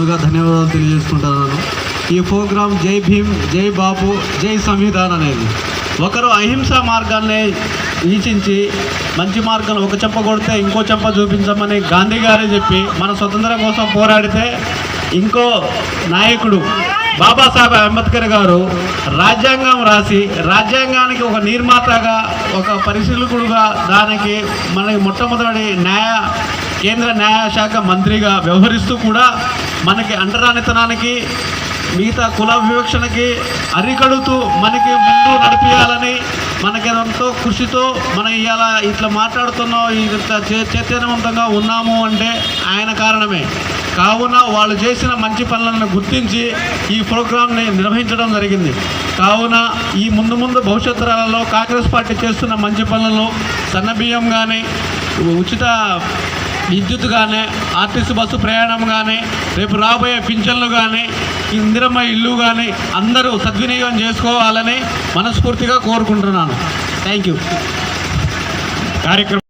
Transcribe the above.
ముందుగా ధన్యవాదాలు తెలియజేసుకుంటున్నాను. ఈ ప్రోగ్రాం జై భీమ్, జై బాపు, జై సంవిధాన్ అనేది ఒకరు అహింసా మార్గాన్ని వీక్షించి మంచి మార్గం ఒక చెంప కొడితే ఇంకో చెంప చూపించమని గాంధీ గారే చెప్పి మన స్వతంత్రం కోసం పోరాడితే ఇంకో నాయకుడు బాబాసాహెబ్ అంబేద్కర్ గారు రాజ్యాంగం రాసి రాజ్యాంగానికి ఒక నిర్మాతగా ఒక పరిశీలకుడుగా దానికి మనకి మొట్టమొదటి కేంద్ర న్యాయశాఖ మంత్రిగా వ్యవహరిస్తూ కూడా మనకి అంటరానితనానికి మిగతా కుల వివక్షణకి అరికడుతూ మనకి ముందు నడిపించాలని మనకి ఎంతో కృషితో మనం ఇవాళ ఇట్లా మాట్లాడుతున్నాం, ఇంత చైతన్యవంతంగా ఉన్నాము అంటే ఆయన కారణమే. కావున వాళ్ళు చేసిన మంచి పనులను గుర్తించి ఈ ప్రోగ్రాంని నిర్వహించడం జరిగింది. కావున ఈ ముందు భవిష్యత్ తరాలలో కాంగ్రెస్ పార్టీ చేస్తున్న మంచి పనులను సన్నబియ్యం కానీ, ఉచిత విద్యుత్ కానీ, ఆర్టీసీ బస్సు ప్రయాణం కానీ, రేపు రాబోయే పింఛన్లు కానీ, ఇందిరమ్మ ఇల్లు కానీ అందరూ సద్వినియోగం చేసుకోవాలని మనస్ఫూర్తిగా కోరుకుంటున్నాను. Thank you. కార్యక్రమం